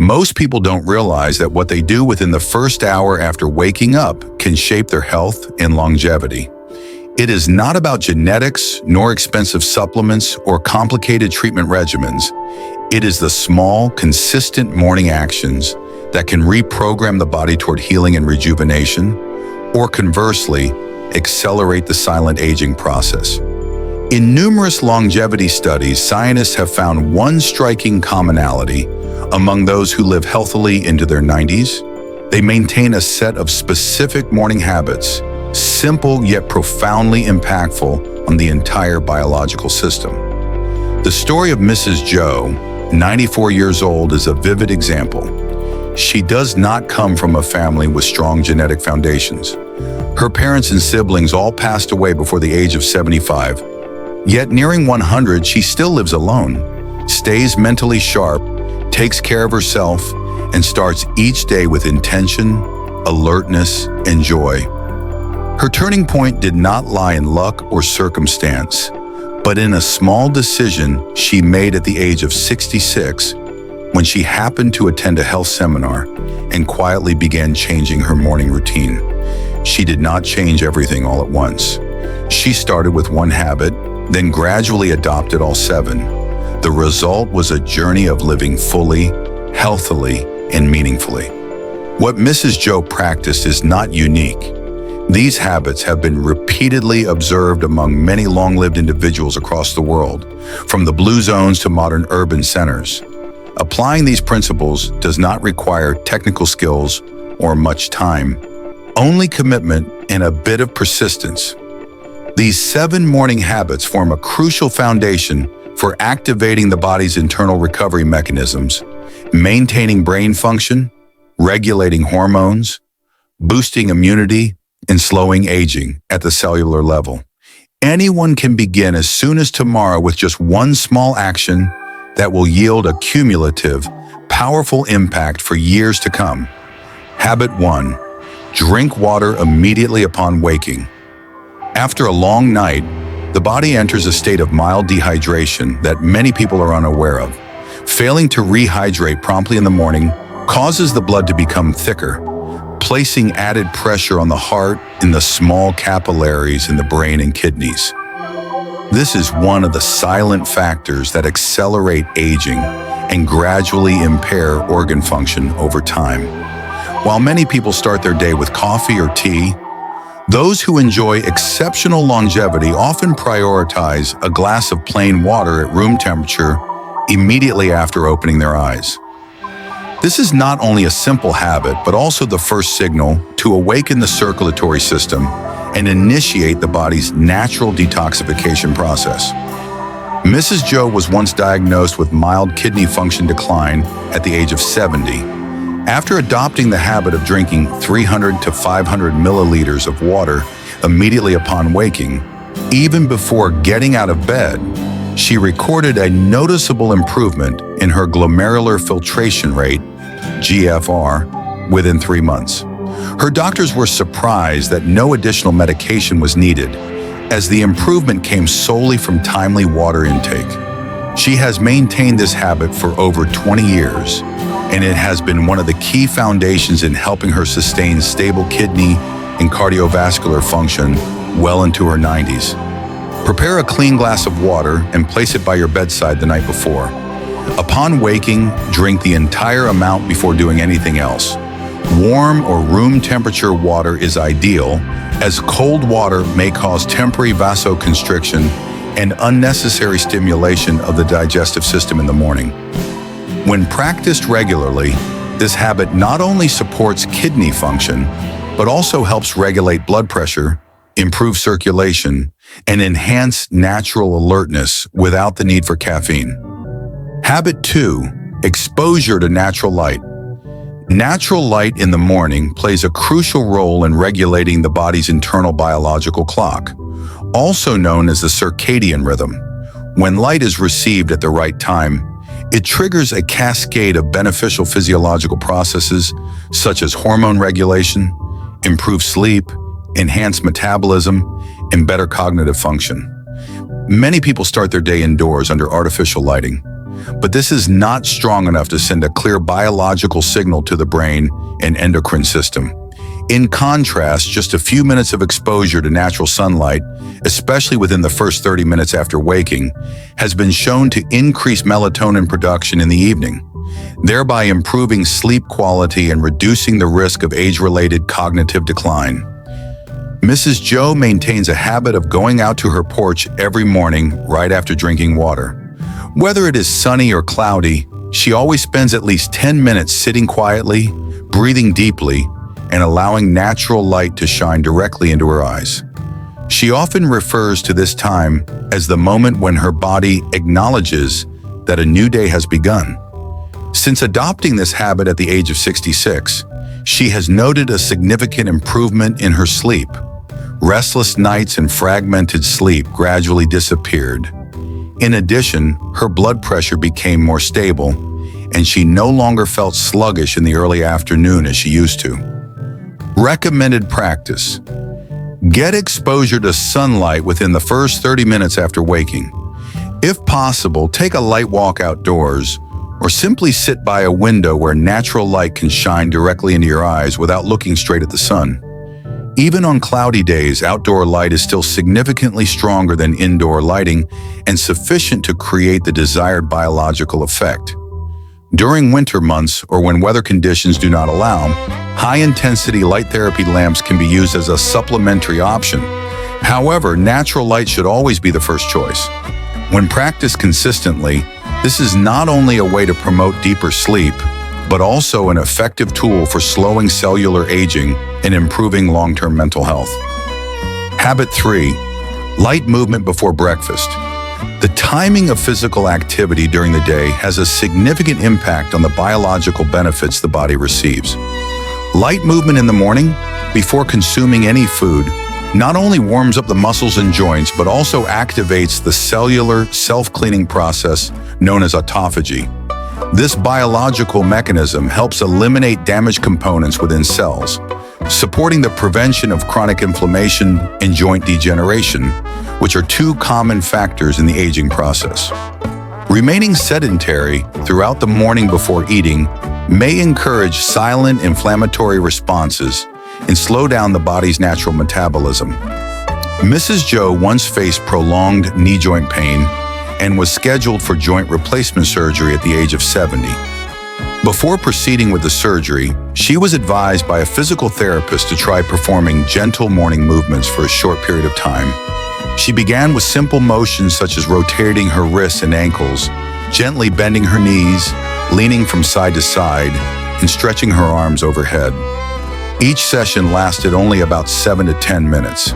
Most people don't realize that what they do within the first hour after waking up can shape their health and longevity. It is not about genetics, nor expensive supplements or complicated treatment regimens. It is the small, consistent morning actions that can reprogram the body toward healing and rejuvenation, or conversely, accelerate the silent aging process. In numerous longevity studies, scientists have found one striking commonality among those who live healthily into their 90s. They maintain a set of specific morning habits, simple yet profoundly impactful on the entire biological system. The story of Mrs. Joe, 94 years old, is a vivid example. She does not come from a family with strong genetic foundations. Her parents and siblings all passed away before the age of 75. Yet nearing 100, she still lives alone, stays mentally sharp, takes care of herself, and starts each day with intention, alertness, and joy. Her turning point did not lie in luck or circumstance, but in a small decision she made at the age of 66 when she happened to attend a health seminar and quietly began changing her morning routine. She did not change everything all at once. She started with one habit, then gradually adopted all 7. The result was a journey of living fully, healthily, and meaningfully. What Mrs. Joe practiced is not unique. These habits have been repeatedly observed among many long-lived individuals across the world, from the blue zones to modern urban centers. Applying these principles does not require technical skills or much time, only commitment and a bit of persistence. These 7 morning habits form a crucial foundation for activating the body's internal recovery mechanisms, maintaining brain function, regulating hormones, boosting immunity, and slowing aging at the cellular level. Anyone can begin as soon as tomorrow with just one small action that will yield a cumulative, powerful impact for years to come. Habit 1. Drink water immediately upon waking. After a long night, the body enters a state of mild dehydration that many people are unaware of. Failing to rehydrate promptly in the morning causes the blood to become thicker, placing added pressure on the heart and the small capillaries in the brain and kidneys. This is one of the silent factors that accelerate aging and gradually impair organ function over time. While many people start their day with coffee or tea, those who enjoy exceptional longevity often prioritize a glass of plain water at room temperature immediately after opening their eyes. This is not only a simple habit, but also the first signal to awaken the circulatory system and initiate the body's natural detoxification process. Mrs. Joe was once diagnosed with mild kidney function decline at the age of 70. After adopting the habit of drinking 300 to 500 milliliters of water immediately upon waking, even before getting out of bed, she recorded a noticeable improvement in her glomerular filtration rate, GFR, within 3 months. Her doctors were surprised that no additional medication was needed, as the improvement came solely from timely water intake. She has maintained this habit for over 20 years, and it has been one of the key foundations in helping her sustain stable kidney and cardiovascular function well into her 90s. Prepare a clean glass of water and place it by your bedside the night before. Upon waking, drink the entire amount before doing anything else. Warm or room temperature water is ideal, as cold water may cause temporary vasoconstriction and unnecessary stimulation of the digestive system in the morning. When practiced regularly, this habit not only supports kidney function, but also helps regulate blood pressure, improve circulation, and enhance natural alertness without the need for caffeine. Habit 2. Exposure to natural light. Natural light in the morning plays a crucial role in regulating the body's internal biological clock, also known as the circadian rhythm. When light is received at the right time, it triggers a cascade of beneficial physiological processes such as hormone regulation, improved sleep, enhanced metabolism, and better cognitive function. Many people start their day indoors under artificial lighting. but this is not strong enough to send a clear biological signal to the brain and endocrine system. In contrast, just a few minutes of exposure to natural sunlight, especially within the first 30 minutes after waking, has been shown to increase melatonin production in the evening, thereby improving sleep quality and reducing the risk of age-related cognitive decline. Mrs. Joe maintains a habit of going out to her porch every morning right after drinking water. Whether it is sunny or cloudy, she always spends at least 10 minutes sitting quietly, breathing deeply, and allowing natural light to shine directly into her eyes. She often refers to this time as the moment when her body acknowledges that a new day has begun. Since adopting this habit at the age of 66, she has noted a significant improvement in her sleep. Restless nights and fragmented sleep gradually disappeared. In addition, her blood pressure became more stable, and she no longer felt sluggish in the early afternoon as she used to. Recommended practice: get exposure to sunlight within the first 30 minutes after waking. If possible, take a light walk outdoors or simply sit by a window where natural light can shine directly into your eyes without looking straight at the sun. Even on cloudy days, outdoor light is still significantly stronger than indoor lighting and sufficient to create the desired biological effect. During winter months or when weather conditions do not allow, high-intensity light therapy lamps can be used as a supplementary option. However, natural light should always be the first choice. When practiced consistently, this is not only a way to promote deeper sleep, but also an effective tool for slowing cellular aging and improving long-term mental health. Habit 3. Light movement before breakfast. The timing of physical activity during the day has a significant impact on the biological benefits the body receives. Light movement in the morning, before consuming any food, not only warms up the muscles and joints, but also activates the cellular self-cleaning process known as autophagy. This biological mechanism helps eliminate damaged components within cells, supporting the prevention of chronic inflammation and joint degeneration, which are two common factors in the aging process. Remaining sedentary throughout the morning before eating may encourage silent inflammatory responses and slow down the body's natural metabolism. Mrs. Joe once faced prolonged knee joint pain and was scheduled for joint replacement surgery at the age of 70. Before proceeding with the surgery, she was advised by a physical therapist to try performing gentle morning movements for a short period of time. She began with simple motions such as rotating her wrists and ankles, gently bending her knees, leaning from side to side, and stretching her arms overhead. Each session lasted only about 7 to 10 minutes.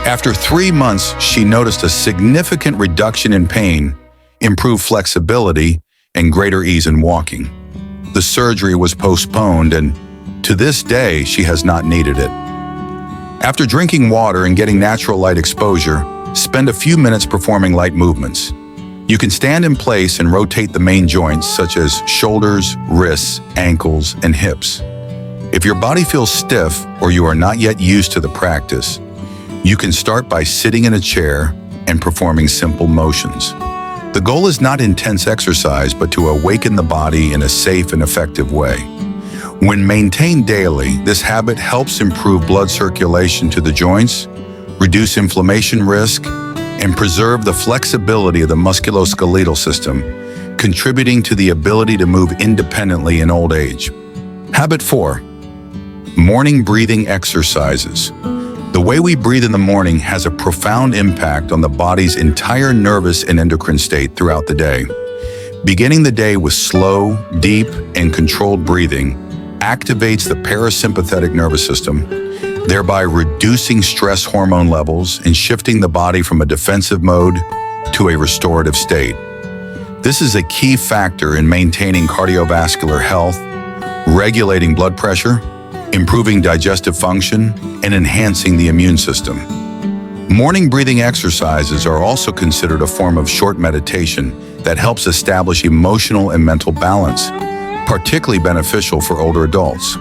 After 3 months, she noticed a significant reduction in pain, improved flexibility, and greater ease in walking. The surgery was postponed, and to this day, she has not needed it. After drinking water and getting natural light exposure, spend a few minutes performing light movements. You can stand in place and rotate the main joints such as shoulders, wrists, ankles, and hips. If your body feels stiff or you are not yet used to the practice, you can start by sitting in a chair and performing simple motions. The goal is not intense exercise, but to awaken the body in a safe and effective way. When maintained daily, this habit helps improve blood circulation to the joints, reduce inflammation risk, and preserve the flexibility of the musculoskeletal system, contributing to the ability to move independently in old age. Habit 4. Morning breathing exercises. The way we breathe in the morning has a profound impact on the body's entire nervous and endocrine state throughout the day. Beginning the day with slow, deep, and controlled breathing activates the parasympathetic nervous system, thereby reducing stress hormone levels and shifting the body from a defensive mode to a restorative state. This is a key factor in maintaining cardiovascular health, regulating blood pressure, improving digestive function, and enhancing the immune system. Morning breathing exercises are also considered a form of short meditation that helps establish emotional and mental balance, particularly beneficial for older adults.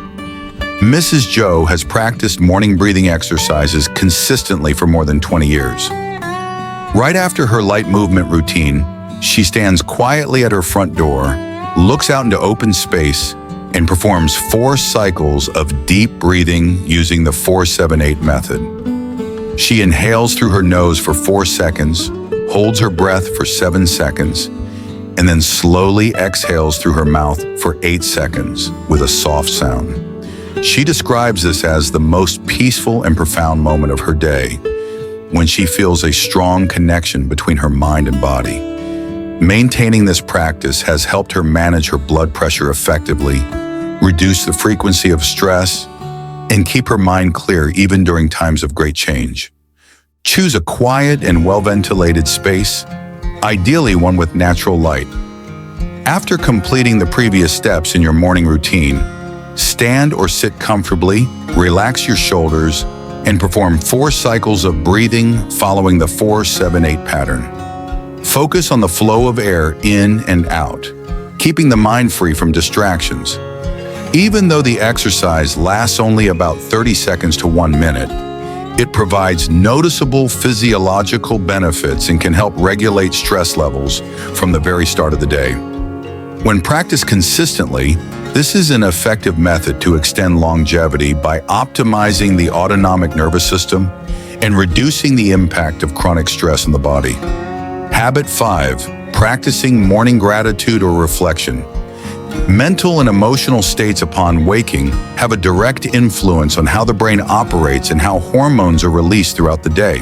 Mrs. Joe has practiced morning breathing exercises consistently for more than 20 years. Right after her light movement routine, She stands quietly at her front door, looks out into open space, and performs 4 cycles of deep breathing using the 4-7-8 method. She inhales through her nose for 4 seconds, holds her breath for 7 seconds, and then slowly exhales through her mouth for 8 seconds with a soft sound. She describes this as the most peaceful and profound moment of her day, when she feels a strong connection between her mind and body. Maintaining this practice has helped her manage her blood pressure effectively, reduce the frequency of stress, and keep her mind clear even during times of great change. Choose a quiet and well-ventilated space, ideally one with natural light. After completing the previous steps in your morning routine, stand or sit comfortably, relax your shoulders, and perform 4 cycles of breathing following the 4-7-8 pattern. Focus on the flow of air in and out, keeping the mind free from distractions. Even though the exercise lasts only about 30 seconds to 1 minute, it provides noticeable physiological benefits and can help regulate stress levels from the very start of the day. When practiced consistently, this is an effective method to extend longevity by optimizing the autonomic nervous system and reducing the impact of chronic stress on the body. Habit 5. Practicing morning gratitude or reflection. Mental and emotional states upon waking have a direct influence on how the brain operates and how hormones are released throughout the day.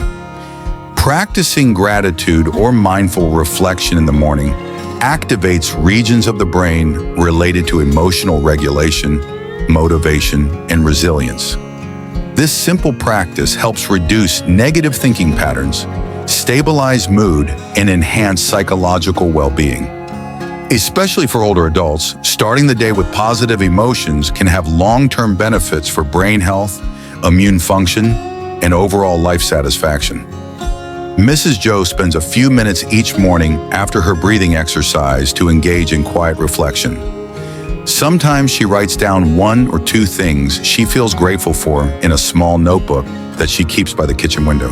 Practicing gratitude or mindful reflection in the morning activates regions of the brain related to emotional regulation, motivation, and resilience. This simple practice helps reduce negative thinking patterns, stabilize mood, and enhance psychological well-being. Especially for older adults, starting the day with positive emotions can have long-term benefits for brain health, immune function, and overall life satisfaction. Mrs. Joe spends a few minutes each morning after her breathing exercise to engage in quiet reflection. Sometimes she writes down 1 or 2 things she feels grateful for in a small notebook that she keeps by the kitchen window.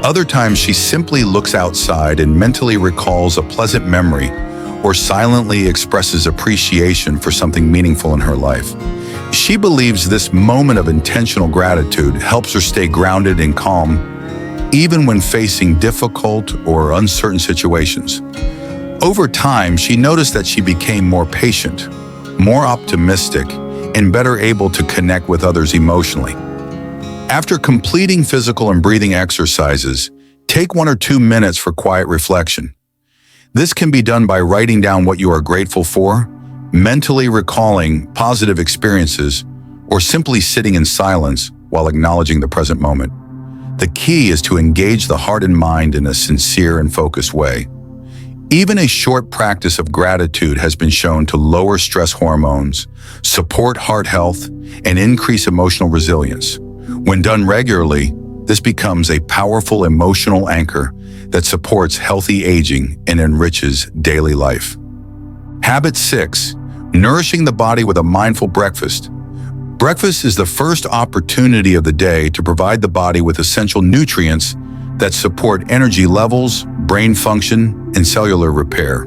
Other times she simply looks outside and mentally recalls a pleasant memory or silently expresses appreciation for something meaningful in her life. She believes this moment of intentional gratitude helps her stay grounded and calm, even when facing difficult or uncertain situations. Over time, she noticed that she became more patient, more optimistic, and better able to connect with others emotionally. After completing physical and breathing exercises, take 1 or 2 minutes for quiet reflection. This can be done by writing down what you are grateful for, mentally recalling positive experiences, or simply sitting in silence while acknowledging the present moment. The key is to engage the heart and mind in a sincere and focused way. Even a short practice of gratitude has been shown to lower stress hormones, support heart health, and increase emotional resilience. When done regularly, this becomes a powerful emotional anchor that supports healthy aging and enriches daily life. Habit 6. Nourishing the body with a mindful breakfast. Breakfast is the first opportunity of the day to provide the body with essential nutrients that support energy levels, brain function, and cellular repair.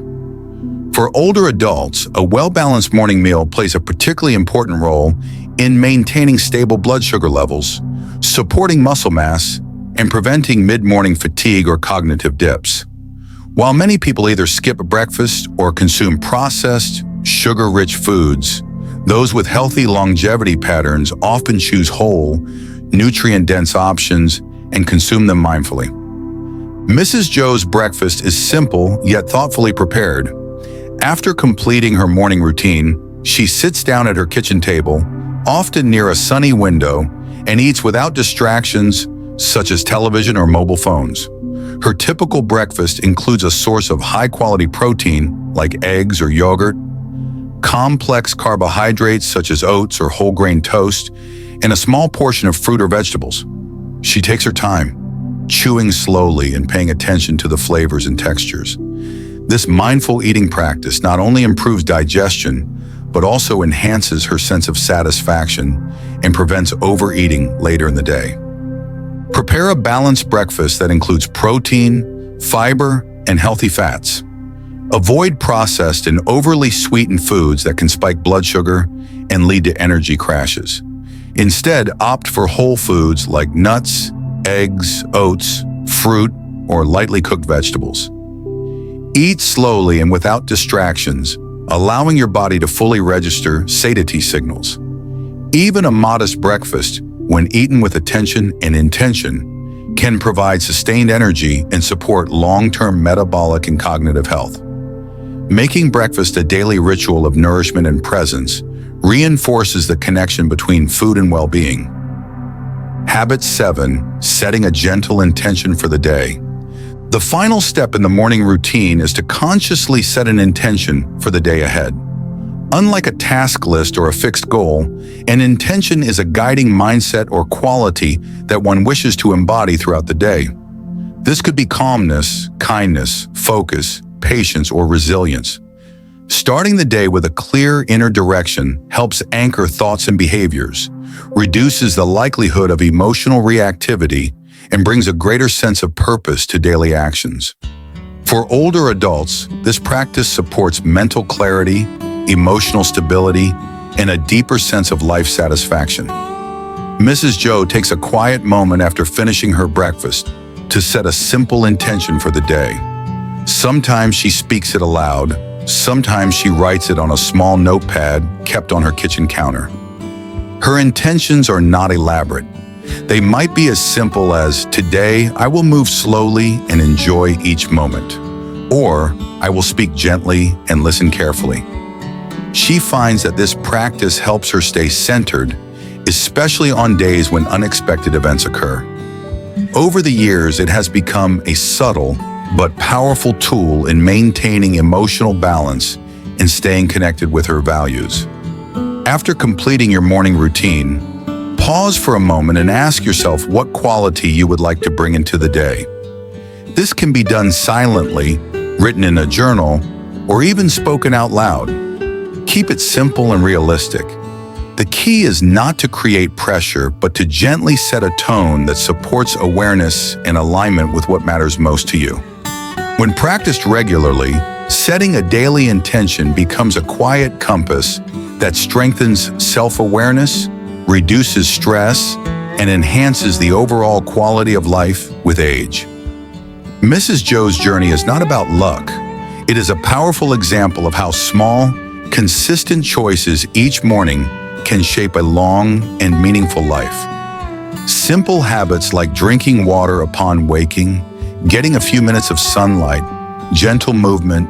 For older adults, a well-balanced morning meal plays a particularly important role in maintaining stable blood sugar levels, supporting muscle mass, and preventing mid-morning fatigue or cognitive dips. While many people either skip breakfast or consume processed, sugar-rich foods, those with healthy longevity patterns often choose whole, nutrient-dense options and consume them mindfully. Mrs. Joe's breakfast is simple yet thoughtfully prepared. After completing her morning routine, she sits down at her kitchen table, often near a sunny window, and eats without distractions such as television or mobile phones. Her typical breakfast includes a source of high-quality protein like eggs or yogurt, complex carbohydrates such as oats or whole grain toast, and a small portion of fruit or vegetables. She takes her time, chewing slowly and paying attention to the flavors and textures. This mindful eating practice not only improves digestion, but also enhances her sense of satisfaction and prevents overeating later in the day. Prepare a balanced breakfast that includes protein, fiber, and healthy fats. Avoid processed and overly sweetened foods that can spike blood sugar and lead to energy crashes. Instead, opt for whole foods like nuts, eggs, oats, fruit, or lightly cooked vegetables. Eat slowly and without distractions, allowing your body to fully register satiety signals. Even a modest breakfast, when eaten with attention and intention, can provide sustained energy and support long-term metabolic and cognitive health. Making breakfast a daily ritual of nourishment and presence reinforces the connection between food and well-being. Habit 7. Setting a gentle intention for the day. The final step in the morning routine is to consciously set an intention for the day ahead. Unlike a task list or a fixed goal, an intention is a guiding mindset or quality that one wishes to embody throughout the day. This could be calmness, kindness, focus, patience, or resilience. Starting the day with a clear inner direction helps anchor thoughts and behaviors, reduces the likelihood of emotional reactivity, and brings a greater sense of purpose to daily actions. For older adults, this practice supports mental clarity, emotional stability, and a deeper sense of life satisfaction. Mrs. Joe takes a quiet moment after finishing her breakfast to set a simple intention for the day. Sometimes she speaks it aloud, sometimes she writes it on a small notepad kept on her kitchen counter. Her intentions are not elaborate. They might be as simple as, "Today, I will move slowly and enjoy each moment," or "I will speak gently and listen carefully." She finds that this practice helps her stay centered, especially on days when unexpected events occur. Over the years, it has become a subtle but powerful tool in maintaining emotional balance and staying connected with her values. After completing your morning routine, pause for a moment and ask yourself what quality you would like to bring into the day. This can be done silently, written in a journal, or even spoken out loud. Keep it simple and realistic. The key is not to create pressure, but to gently set a tone that supports awareness and alignment with what matters most to you. When practiced regularly, setting a daily intention becomes a quiet compass that strengthens self-awareness, reduces stress, and enhances the overall quality of life with age. Mrs. Joe's journey is not about luck. It is a powerful example of how small, consistent choices each morning can shape a long and meaningful life. Simple habits like drinking water upon waking, getting a few minutes of sunlight, gentle movement,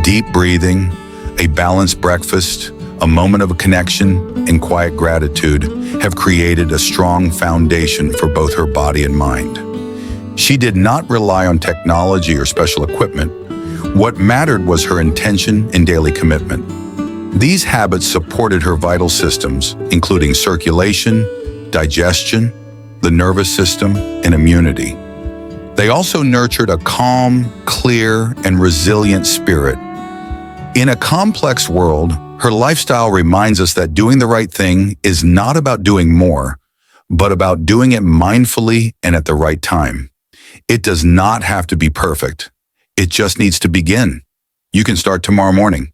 deep breathing, a balanced breakfast, a moment of connection, and quiet gratitude have created a strong foundation for both her body and mind. She did not rely on technology or special equipment. What mattered was her intention and daily commitment. These habits supported her vital systems, including circulation, digestion, the nervous system, and immunity. They also nurtured a calm, clear, and resilient spirit. In a complex world, her lifestyle reminds us that doing the right thing is not about doing more, but about doing it mindfully and at the right time. It does not have to be perfect. It just needs to begin. You can start tomorrow morning.